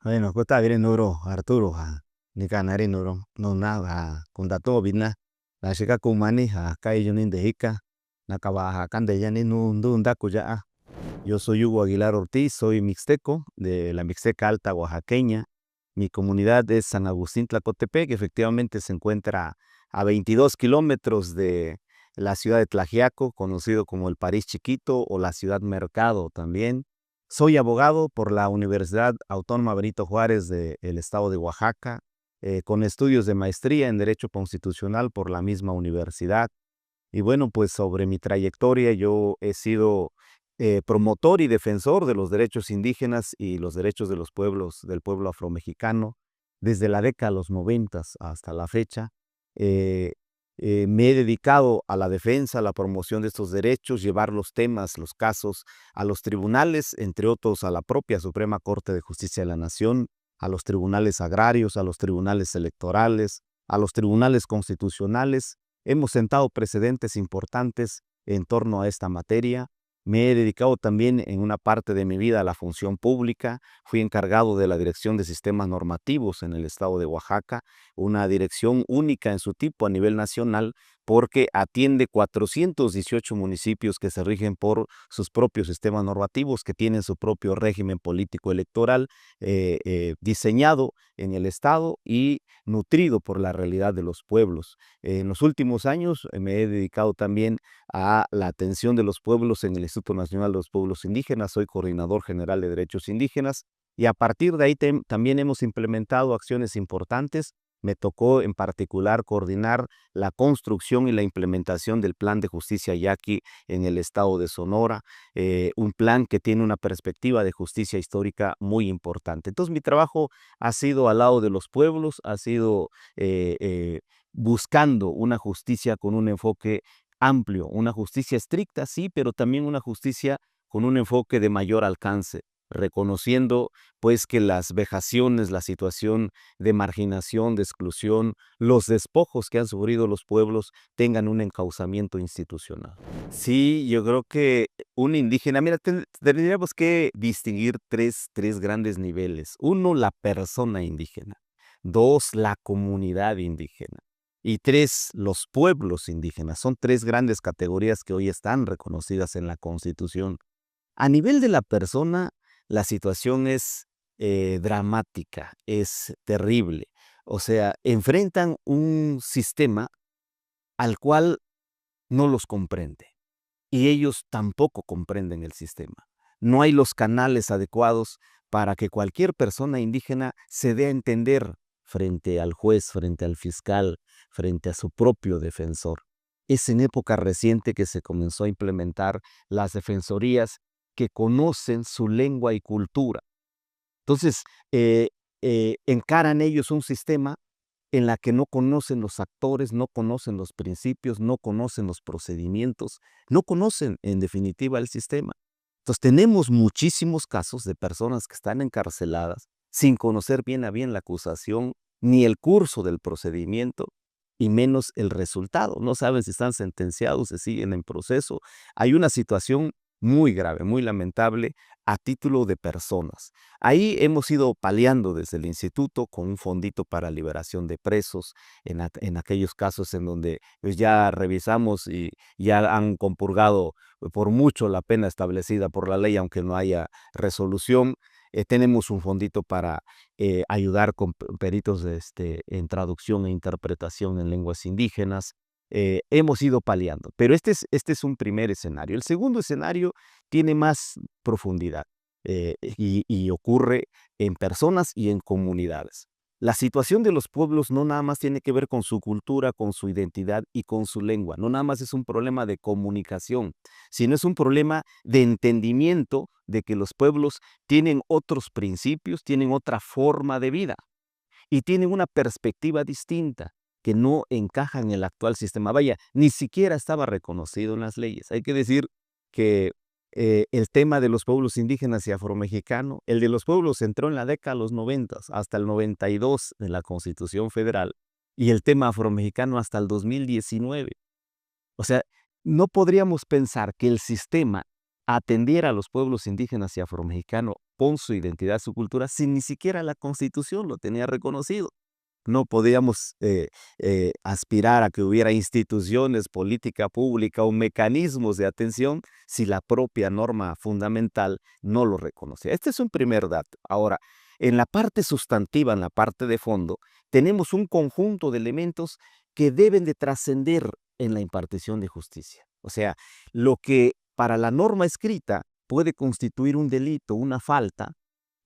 Bueno, kota vire nuro Arturo ni kanari nuro no na kundato bina la shika kumani kai yunin de hika nakaba kande yani nundu ndakuya. Yo soy Hugo Aguilar Ortiz, soy mixteco de la Mixteca Alta Oaxaqueña. Mi comunidad es San Agustín Tlacotepec, que efectivamente se encuentra a 22 kilómetros de la ciudad de Tlaxiaco, conocido como el París Chiquito o la Ciudad Mercado también. Soy abogado por la Universidad Autónoma Benito Juárez del estado de Oaxaca, con estudios de maestría en Derecho Constitucional por la misma universidad. Y bueno, pues sobre mi trayectoria yo he sido promotor y defensor de los derechos indígenas y los derechos de los pueblos, del pueblo afromexicano, desde la década de los 90 hasta la fecha. Eh, Me he dedicado a la defensa, a la promoción de estos derechos, llevar los temas, los casos a los tribunales, entre otros a la propia Suprema Corte de Justicia de la Nación, a los tribunales agrarios, a los tribunales electorales, a los tribunales constitucionales. Hemos sentado precedentes importantes en torno a esta materia. Me he dedicado también en una parte de mi vida a la función pública. Fui encargado de la Dirección de Sistemas Normativos en el estado de Oaxaca, una dirección única en su tipo a nivel nacional porque atiende 418 municipios que se rigen por sus propios sistemas normativos, que tienen su propio régimen político electoral diseñado en el estado y nutrido por la realidad de los pueblos. En los últimos años me he dedicado también a la atención de los pueblos en el Instituto Nacional de los Pueblos Indígenas. Soy coordinador general de derechos indígenas y a partir de ahí también hemos implementado acciones importantes. Me tocó en particular coordinar la construcción y la implementación del Plan de Justicia Yaqui en el estado de Sonora, un plan que tiene una perspectiva de justicia histórica muy importante. Entonces mi trabajo ha sido al lado de los pueblos, ha sido buscando una justicia con un enfoque amplio, una justicia estricta, sí, pero también una justicia con un enfoque de mayor alcance, reconociendo pues que las vejaciones, la situación de marginación, de exclusión, los despojos que han sufrido los pueblos tengan un encauzamiento institucional. Sí, yo creo que un indígena, mira, tendríamos que distinguir tres grandes niveles. Uno, la persona indígena. Dos, la comunidad indígena. Y tres, los pueblos indígenas. Son tres grandes categorías que hoy están reconocidas en la Constitución. A nivel de la persona, la situación es dramática, es terrible. O sea, enfrentan un sistema al cual no los comprende y ellos tampoco comprenden el sistema. No hay los canales adecuados para que cualquier persona indígena se dé a entender frente al juez, frente al fiscal, frente a su propio defensor. Es en época reciente que se comenzó a implementar las defensorías que conocen su lengua y cultura. Entonces, encaran ellos un sistema en la que no conocen los actores, no conocen los principios, no conocen los procedimientos, no conocen en definitiva el sistema. Entonces tenemos muchísimos casos de personas que están encarceladas sin conocer bien a bien la acusación, ni el curso del procedimiento, y menos el resultado. No saben si están sentenciados, si siguen en proceso. Hay una situación muy grave, muy lamentable a título de personas. Ahí hemos ido paliando desde el instituto con un fondito para liberación de presos en aquellos casos en donde pues, ya revisamos y ya han compurgado por mucho la pena establecida por la ley, aunque no haya resolución. Tenemos un fondito para ayudar con peritos en traducción e interpretación en lenguas indígenas. Hemos ido paliando, pero este es un primer escenario. El segundo escenario tiene más profundidad y ocurre en personas y en comunidades. La situación de los pueblos no nada más tiene que ver con su cultura, con su identidad y con su lengua. No nada más es un problema de comunicación, sino es un problema de entendimiento de que los pueblos tienen otros principios, tienen otra forma de vida y tienen una perspectiva distinta que no encaja en el actual sistema. Vaya, ni siquiera estaba reconocido en las leyes. Hay que decir que el tema de los pueblos indígenas y afromexicanos, el de los pueblos entró en la década de los 90 hasta el 92 de la Constitución Federal y el tema afromexicano hasta el 2019. O sea, no podríamos pensar que el sistema atendiera a los pueblos indígenas y afromexicanos con su identidad, su cultura, si ni siquiera la Constitución lo tenía reconocido. No podíamos aspirar a que hubiera instituciones, política pública o mecanismos de atención si la propia norma fundamental no lo reconocía. Este es un primer dato. Ahora, en la parte sustantiva, en la parte de fondo, tenemos un conjunto de elementos que deben de trascender en la impartición de justicia. O sea, lo que para la norma escrita puede constituir un delito, una falta,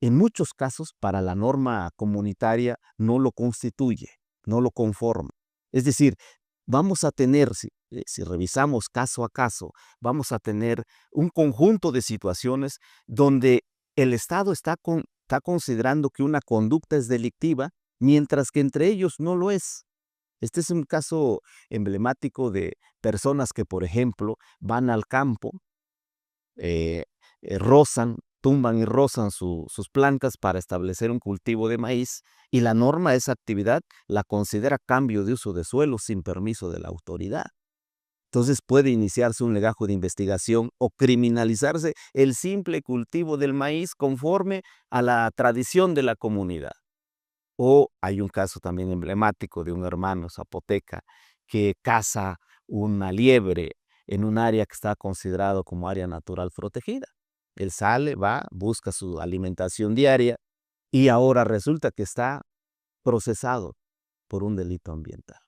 en muchos casos para la norma comunitaria no lo constituye, no lo conforma. Es decir, vamos a tener, si revisamos caso a caso, vamos a tener un conjunto de situaciones donde el Estado está considerando que una conducta es delictiva, mientras que entre ellos no lo es. Este es un caso emblemático de personas que, por ejemplo, van al campo, rozan, tumban y rozan sus plantas para establecer un cultivo de maíz, y la norma esa actividad la considera cambio de uso de suelo sin permiso de la autoridad. Entonces puede iniciarse un legajo de investigación o criminalizarse el simple cultivo del maíz conforme a la tradición de la comunidad. O hay un caso también emblemático de un hermano zapoteca que caza una liebre en un área que está considerado como área natural protegida. Él sale, va, busca su alimentación diaria y ahora resulta que está procesado por un delito ambiental.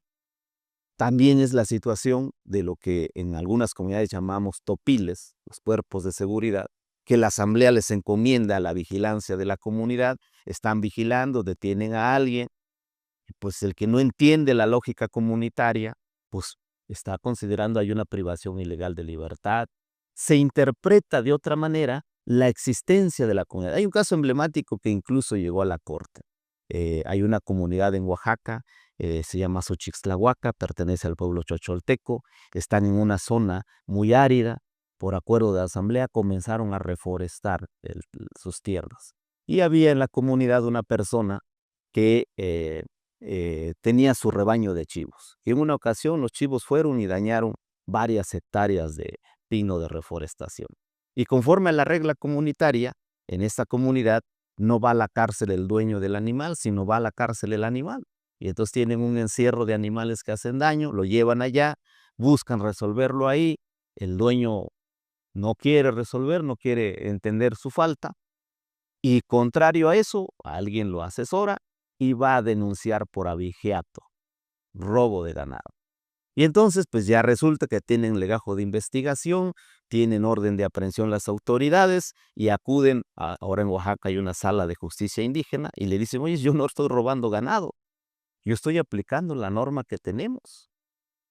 También es la situación de lo que en algunas comunidades llamamos topiles, los cuerpos de seguridad, que la asamblea les encomienda la vigilancia de la comunidad, están vigilando, detienen a alguien, y pues el que no entiende la lógica comunitaria, pues está considerando hay una privación ilegal de libertad. Se interpreta de otra manera la existencia de la comunidad. Hay un caso emblemático que incluso llegó a la corte. Hay una comunidad en Oaxaca, se llama Xochixtlahuaca, pertenece al pueblo chocholteco, están en una zona muy árida. Por acuerdo de asamblea comenzaron a reforestar sus tierras. Y había en la comunidad una persona que tenía su rebaño de chivos. Y en una ocasión los chivos fueron y dañaron varias hectáreas de pino de reforestación. Y conforme a la regla comunitaria, en esta comunidad no va a la cárcel el dueño del animal, sino va a la cárcel el animal. Y entonces tienen un encierro de animales que hacen daño, lo llevan allá, buscan resolverlo ahí, el dueño no quiere resolver, no quiere entender su falta, y contrario a eso, alguien lo asesora y va a denunciar por abigeato, robo de ganado. Y entonces, pues ya resulta que tienen legajo de investigación, tienen orden de aprehensión las autoridades y acuden, ahora en Oaxaca hay una sala de justicia indígena y le dicen, oye, yo no estoy robando ganado, yo estoy aplicando la norma que tenemos.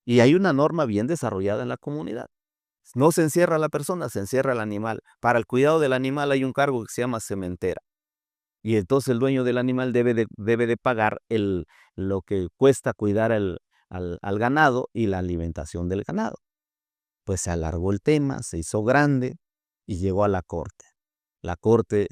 Y hay una norma bien desarrollada en la comunidad. No se encierra la persona, se encierra el animal. Para el cuidado del animal hay un cargo que se llama sementera. Y entonces el dueño del animal debe de pagar lo que cuesta cuidar al ganado y la alimentación del ganado. Pues se alargó el tema, se hizo grande y llegó a la corte. La corte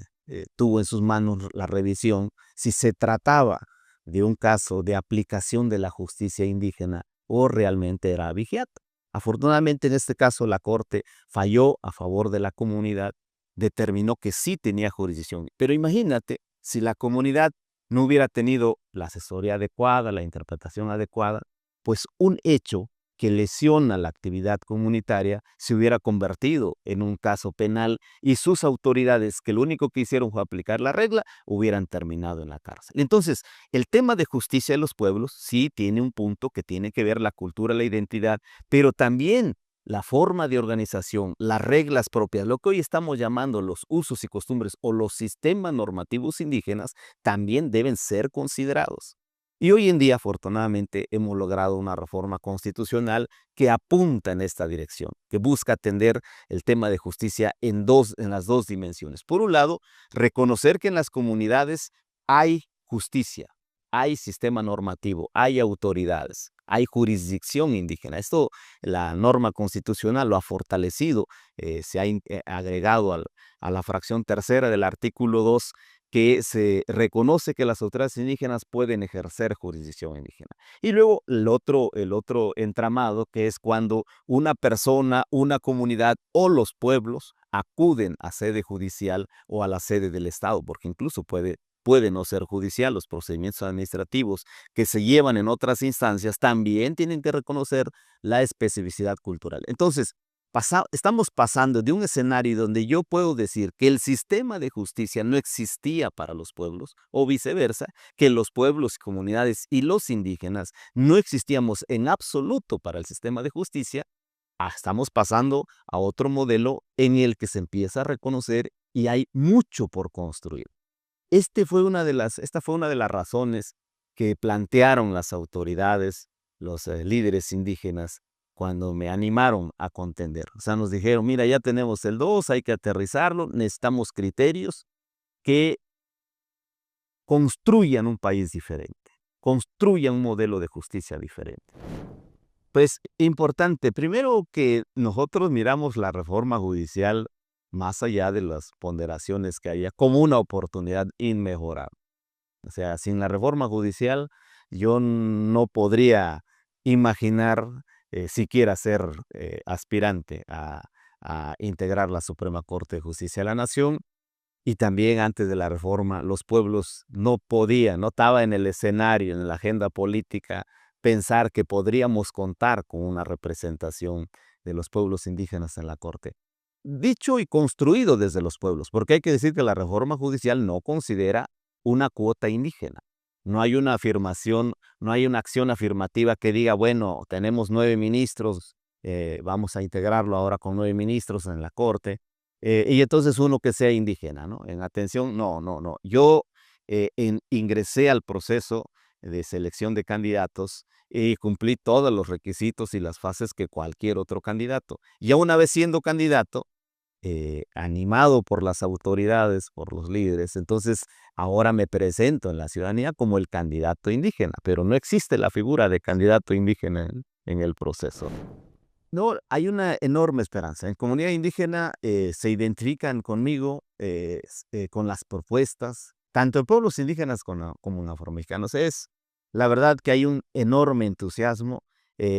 tuvo en sus manos la revisión si se trataba de un caso de aplicación de la justicia indígena o realmente era abigeato. Afortunadamente en este caso la corte falló a favor de la comunidad, determinó que sí tenía jurisdicción. Pero imagínate si la comunidad no hubiera tenido la asesoría adecuada, la interpretación adecuada, pues un hecho que lesiona la actividad comunitaria se hubiera convertido en un caso penal y sus autoridades, que lo único que hicieron fue aplicar la regla, hubieran terminado en la cárcel. Entonces, el tema de justicia de los pueblos sí tiene un punto que tiene que ver la cultura, la identidad, pero también la forma de organización, las reglas propias, lo que hoy estamos llamando los usos y costumbres o los sistemas normativos indígenas, también deben ser considerados. Y hoy en día, afortunadamente, hemos logrado una reforma constitucional que apunta en esta dirección, que busca atender el tema de justicia en las dos dimensiones. Por un lado, reconocer que en las comunidades hay justicia, hay sistema normativo, hay autoridades, hay jurisdicción indígena. Esto la norma constitucional lo ha fortalecido, se ha agregado a la fracción tercera del artículo 2 que se reconoce que las autoridades indígenas pueden ejercer jurisdicción indígena. Y luego el otro entramado, que es cuando una persona, una comunidad o los pueblos acuden a sede judicial o a la sede del Estado, porque incluso puede no ser judicial. Los procedimientos administrativos que se llevan en otras instancias también tienen que reconocer la especificidad cultural. Entonces, estamos pasando de un escenario donde yo puedo decir que el sistema de justicia no existía para los pueblos, o viceversa, que los pueblos, comunidades y los indígenas no existíamos en absoluto para el sistema de justicia. Estamos pasando a otro modelo en el que se empieza a reconocer y hay mucho por construir. Esta fue una de las razones que plantearon las autoridades, los líderes indígenas, cuando me animaron a contender. O sea, nos dijeron, mira, ya tenemos el 2, hay que aterrizarlo, necesitamos criterios que construyan un país diferente, construyan un modelo de justicia diferente. Pues importante, primero que nosotros miramos la reforma judicial más allá de las ponderaciones que haya, como una oportunidad inmejorable. O sea, sin la reforma judicial yo no podría imaginar siquiera ser aspirante a integrar la Suprema Corte de Justicia de la Nación. Y también antes de la reforma, los pueblos no estaba en el escenario, en la agenda política, pensar que podríamos contar con una representación de los pueblos indígenas en la Corte. Dicho y construido desde los pueblos, porque hay que decir que la reforma judicial no considera una cuota indígena. No hay una afirmación, no hay una acción afirmativa que diga, bueno, tenemos 9 ministros, vamos a integrarlo ahora con 9 ministros en la Corte. Y entonces uno que sea indígena, ¿no? En atención, no, no, no. Yo ingresé al proceso de selección de candidatos y cumplí todos los requisitos y las fases que cualquier otro candidato. Ya una vez siendo candidato, animado por las autoridades, por los líderes, entonces ahora me presento en la ciudadanía como el candidato indígena, pero no existe la figura de candidato indígena en el proceso. No, hay una enorme esperanza. En comunidad indígena se identifican conmigo con las propuestas, tanto en pueblos indígenas como en afromexicanos. Es la verdad que hay un enorme entusiasmo.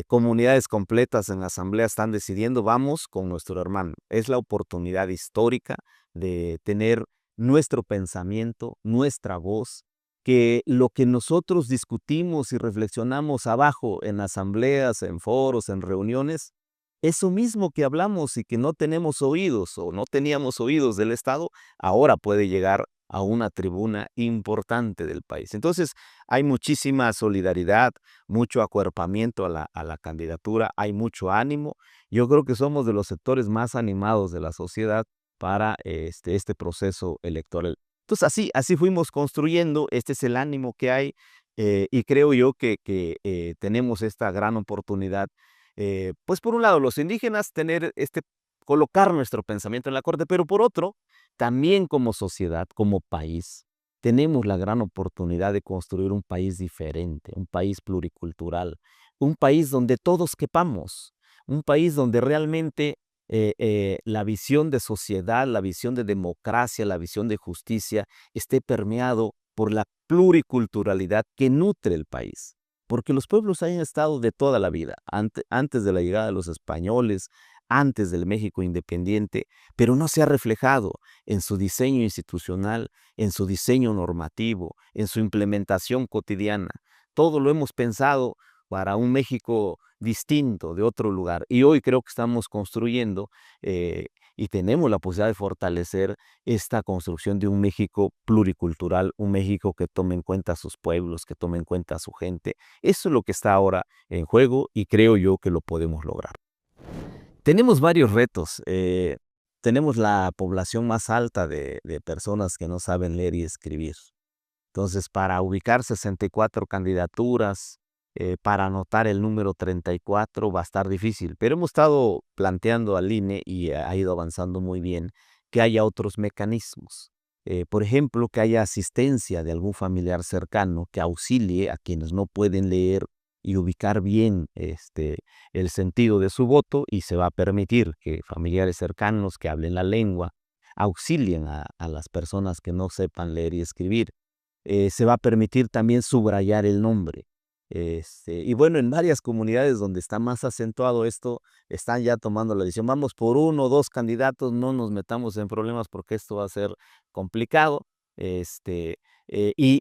Comunidades completas en la asamblea están decidiendo, vamos con nuestro hermano. Es la oportunidad histórica de tener nuestro pensamiento, nuestra voz, que lo que nosotros discutimos y reflexionamos abajo en asambleas, en foros, en reuniones, eso mismo que hablamos y que no tenemos oídos o no teníamos oídos del Estado, ahora puede llegar a una tribuna importante del país. Entonces, hay muchísima solidaridad, mucho acuerpamiento a la candidatura, hay mucho ánimo. Yo creo que somos de los sectores más animados de la sociedad para este proceso electoral. Entonces, así fuimos construyendo, este es el ánimo que hay, y creo yo que tenemos esta gran oportunidad. Pues por un lado, los indígenas colocar nuestro pensamiento en la Corte, pero por otro, también como sociedad, como país, tenemos la gran oportunidad de construir un país diferente, un país pluricultural, un país donde todos quepamos, un país donde realmente la visión de sociedad, la visión de democracia, la visión de justicia esté permeado por la pluriculturalidad que nutre el país. Porque los pueblos han estado de toda la vida, antes de la llegada de los españoles, antes del México independiente, pero no se ha reflejado en su diseño institucional, en su diseño normativo, en su implementación cotidiana. Todo lo hemos pensado para un México distinto, de otro lugar. Y hoy creo que estamos construyendo y tenemos la posibilidad de fortalecer esta construcción de un México pluricultural, un México que tome en cuenta a sus pueblos, que tome en cuenta a su gente. Eso es lo que está ahora en juego y creo yo que lo podemos lograr. Tenemos varios retos. Tenemos la población más alta de personas que no saben leer y escribir. Entonces, para ubicar 64 candidaturas, para anotar el número 34 va a estar difícil, pero hemos estado planteando al INE y ha ido avanzando muy bien que haya otros mecanismos. Por ejemplo, que haya asistencia de algún familiar cercano que auxilie a quienes no pueden leer y ubicar bien el sentido de su voto, y se va a permitir que familiares cercanos que hablen la lengua auxilien a las personas que no sepan leer y escribir. Se va a permitir también subrayar el nombre. Y bueno, en varias comunidades donde está más acentuado esto, están ya tomando la decisión, vamos por 1 o 2 candidatos, no nos metamos en problemas porque esto va a ser complicado. Y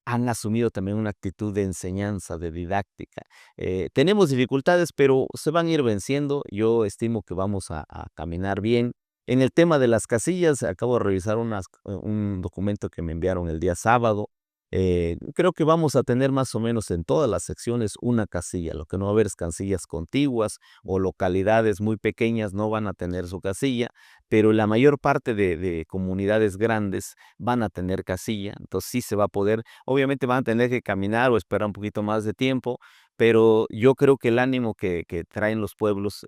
han asumido también una actitud de enseñanza, de didáctica. Tenemos dificultades, pero se van a ir venciendo. Yo estimo que vamos a caminar bien. En el tema de las casillas, acabo de revisar un documento que me enviaron el día sábado. Creo que vamos a tener más o menos en todas las secciones una casilla. Lo que no va a haber es casillas contiguas o localidades muy pequeñas no van a tener su casilla, pero la mayor parte de comunidades grandes van a tener casilla, entonces sí se va a poder. Obviamente van a tener que caminar o esperar un poquito más de tiempo, pero yo creo que el ánimo que traen los pueblos,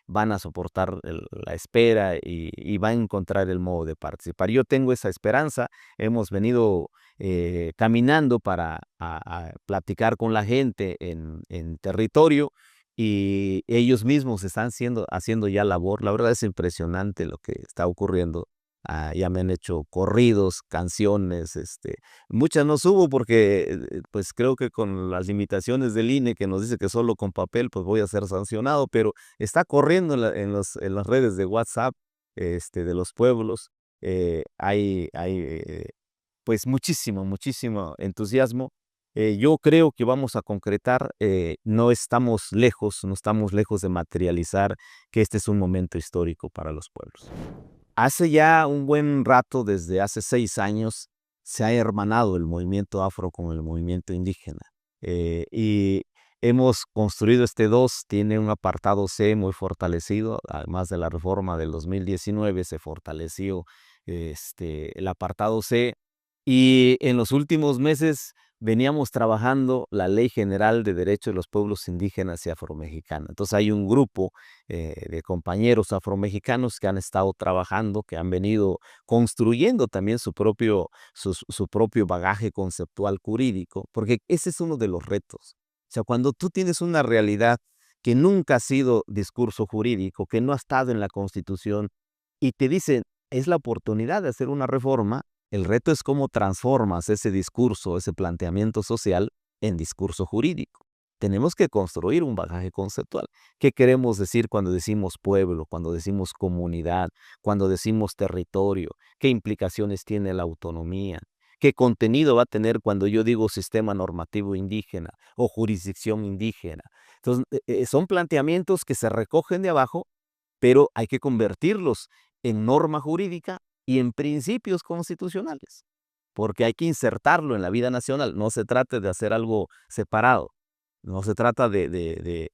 van a soportar la espera y van a encontrar el modo de participar. Yo tengo esa esperanza. Hemos venido caminando para a platicar con la gente en territorio y ellos mismos están haciendo ya labor. La verdad es impresionante lo que está ocurriendo. Ya me han hecho corridos, canciones, muchas no subo porque, pues, creo que con las limitaciones del INE que nos dice que solo con papel, pues, voy a ser sancionado, pero está corriendo en las redes de WhatsApp, de los pueblos. Hay pues, muchísimo entusiasmo. Yo creo que vamos a concretar, no estamos lejos de materializar que este es un momento histórico para los pueblos. Hace ya un buen rato, desde hace 6 años, se ha hermanado el movimiento afro con el movimiento indígena. Y hemos construido este 2, tiene un apartado C muy fortalecido, además de la reforma del 2019 se fortaleció, el apartado C, y en los últimos meses veníamos trabajando la Ley General de Derechos de los Pueblos Indígenas y Afromexicanos. Entonces hay un grupo de compañeros afromexicanos que han estado trabajando, que han venido construyendo también su propio bagaje conceptual jurídico, porque ese es uno de los retos. O sea, cuando tú tienes una realidad que nunca ha sido discurso jurídico, que no ha estado en la Constitución, y te dicen, es la oportunidad de hacer una reforma, el reto es cómo transformas ese discurso, ese planteamiento social en discurso jurídico. Tenemos que construir un bagaje conceptual. ¿Qué queremos decir cuando decimos pueblo, cuando decimos comunidad, cuando decimos territorio? ¿Qué implicaciones tiene la autonomía? ¿Qué contenido va a tener cuando yo digo sistema normativo indígena o jurisdicción indígena? Entonces, son planteamientos que se recogen de abajo, pero hay que convertirlos en norma jurídica y en principios constitucionales, porque hay que insertarlo en la vida nacional. No se trata de hacer algo separado, no se trata de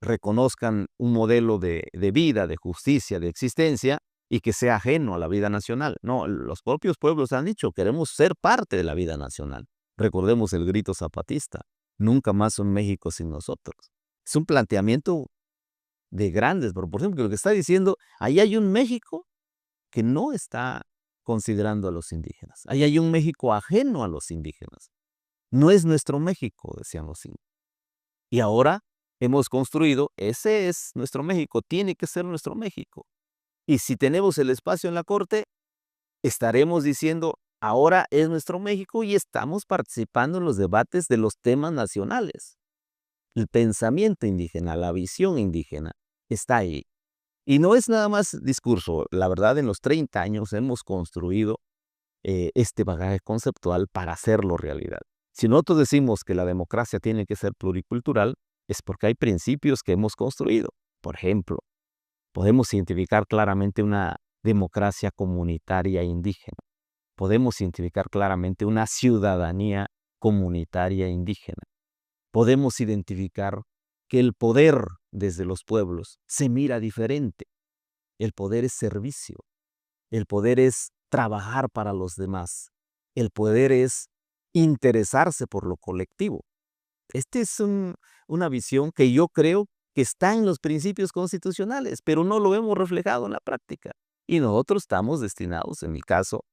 reconozcan un modelo de vida, de justicia, de existencia, y que sea ajeno a la vida nacional. No, los propios pueblos han dicho, queremos ser parte de la vida nacional. Recordemos el grito zapatista, nunca más un México sin nosotros. Es un planteamiento de grandes proporciones, porque lo que está diciendo, ahí hay un México que no está considerando a los indígenas. Ahí hay un México ajeno a los indígenas. No es nuestro México, decían los indígenas. Y ahora hemos construido, ese es nuestro México, tiene que ser nuestro México. Y si tenemos el espacio en la Corte, estaremos diciendo, ahora es nuestro México y estamos participando en los debates de los temas nacionales. El pensamiento indígena, la visión indígena está ahí. Y no es nada más discurso. La verdad, en los 30 años hemos construido este bagaje conceptual para hacerlo realidad. Si nosotros decimos que la democracia tiene que ser pluricultural, es porque hay principios que hemos construido. Por ejemplo, podemos identificar claramente una democracia comunitaria indígena. Podemos identificar claramente una ciudadanía comunitaria indígena. Podemos identificar que el poder desde los pueblos se mira diferente. El poder es servicio. El poder es trabajar para los demás. El poder es interesarse por lo colectivo. Esta es una visión que yo creo que está en los principios constitucionales, pero no lo hemos reflejado en la práctica. Y nosotros estamos destinados, en mi caso,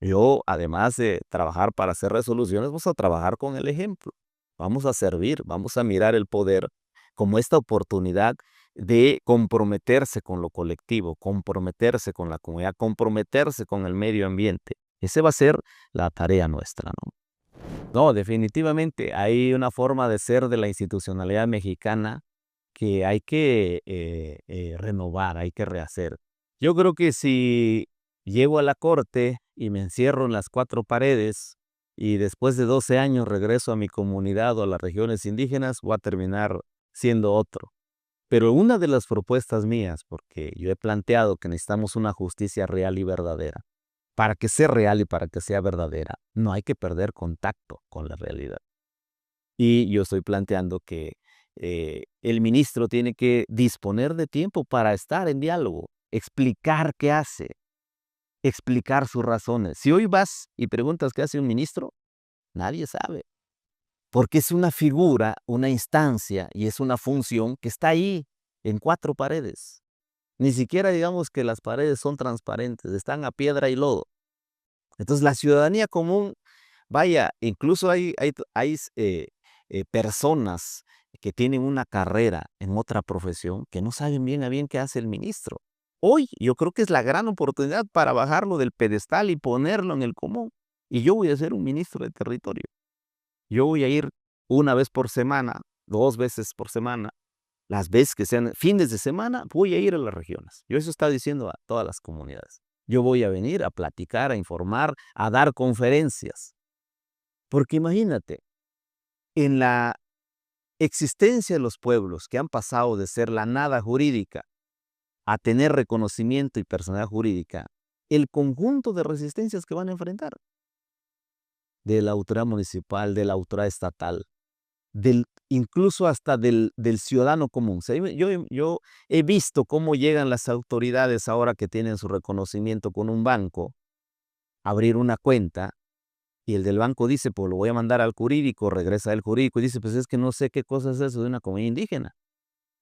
yo, además de trabajar para hacer resoluciones, vamos a trabajar con el ejemplo. Vamos a servir, vamos a mirar el poder como esta oportunidad de comprometerse con lo colectivo, comprometerse con la comunidad, comprometerse con el medio ambiente. Esa va a ser la tarea nuestra, ¿no? No, definitivamente hay una forma de ser de la institucionalidad mexicana que hay que renovar, hay que rehacer. Yo creo que si llego a la corte y me encierro en las cuatro paredes y después de 12 años regreso a mi comunidad o a las regiones indígenas, voy a terminar siendo otro. Pero una de las propuestas mías, porque yo he planteado que necesitamos una justicia real y verdadera, para que sea real y para que sea verdadera, no hay que perder contacto con la realidad. Y yo estoy planteando que el ministro tiene que disponer de tiempo para estar en diálogo, explicar qué hace, explicar sus razones. Si hoy vas y preguntas qué hace un ministro, nadie sabe, porque es una figura, una instancia y es una función que está ahí en cuatro paredes. Ni siquiera digamos que las paredes son transparentes, están a piedra y lodo. Entonces la ciudadanía común, vaya, incluso hay personas que tienen una carrera en otra profesión que no saben bien a bien qué hace el ministro. Hoy yo creo que es la gran oportunidad para bajarlo del pedestal y ponerlo en el común. Y yo voy a ser un ministro de territorio. Yo voy a ir una vez por semana, 2 veces por semana, las veces que sean fines de semana, voy a ir a las regiones. Yo eso está diciendo a todas las comunidades. Yo voy a venir a platicar, a informar, a dar conferencias. Porque imagínate, en la existencia de los pueblos que han pasado de ser la nada jurídica a tener reconocimiento y personalidad jurídica, el conjunto de resistencias que van a enfrentar, de la autoridad municipal, de la autoridad estatal, incluso hasta del ciudadano común. O sea, yo he visto cómo llegan las autoridades ahora que tienen su reconocimiento con un banco, a abrir una cuenta, y el del banco dice, pues lo voy a mandar al jurídico, regresa el jurídico y dice, pues es que no sé qué cosa es eso de una comunidad indígena.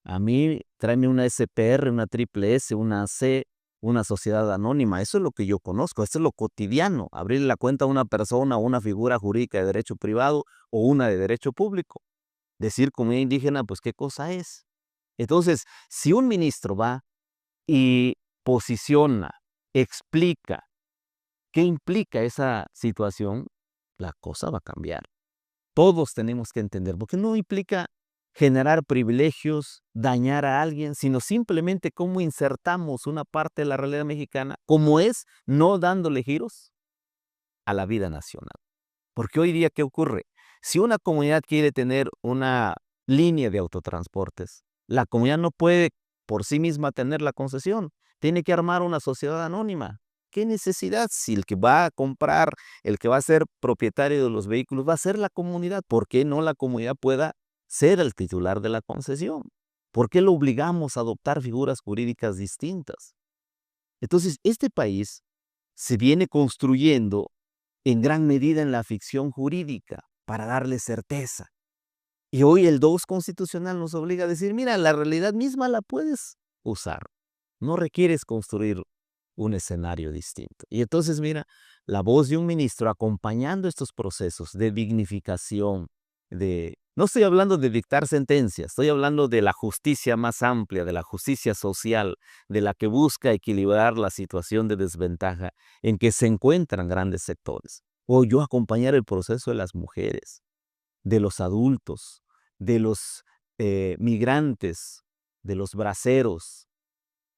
A mí tráeme una SPR, una triple S, una C, una sociedad anónima. Eso es lo que yo conozco, eso es lo cotidiano. Abrirle la cuenta a una persona o una figura jurídica de derecho privado o una de derecho público. Decir comunidad indígena, pues qué cosa es. Entonces, si un ministro va y posiciona, explica qué implica esa situación, la cosa va a cambiar. Todos tenemos que entender, porque no implica generar privilegios, dañar a alguien, sino simplemente cómo insertamos una parte de la realidad mexicana, como es, no dándole giros a la vida nacional. Porque hoy día, ¿qué ocurre? Si una comunidad quiere tener una línea de autotransportes, la comunidad no puede por sí misma tener la concesión, tiene que armar una sociedad anónima. ¿Qué necesidad? Si el que va a comprar, el que va a ser propietario de los vehículos va a ser la comunidad, ¿por qué no la comunidad pueda ser el titular de la concesión? ¿Por qué lo obligamos a adoptar figuras jurídicas distintas? Entonces, este país se viene construyendo en gran medida en la ficción jurídica para darle certeza. Y hoy el 2 constitucional nos obliga a decir, mira, la realidad misma la puedes usar. No requieres construir un escenario distinto. Y entonces, mira, la voz de un ministro acompañando estos procesos de dignificación, no estoy hablando de dictar sentencias, estoy hablando de la justicia más amplia, de la justicia social, de la que busca equilibrar la situación de desventaja en que se encuentran grandes sectores. O yo acompañar el proceso de las mujeres, de los adultos, de los migrantes, de los braceros.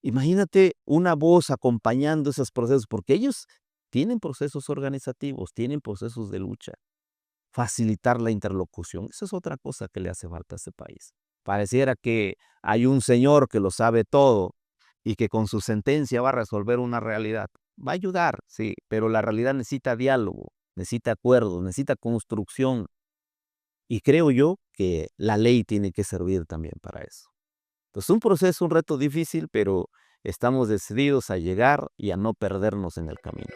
Imagínate una voz acompañando esos procesos, porque ellos tienen procesos organizativos, tienen procesos de lucha. Facilitar la interlocución, esa es otra cosa que le hace falta a este país. Pareciera que hay un señor que lo sabe todo y que con su sentencia va a resolver una realidad. Va a ayudar, sí, pero la realidad necesita diálogo, necesita acuerdo, necesita construcción. Y creo yo que la ley tiene que servir también para eso. Entonces, un proceso, un reto difícil, pero estamos decididos a llegar y a no perdernos en el camino.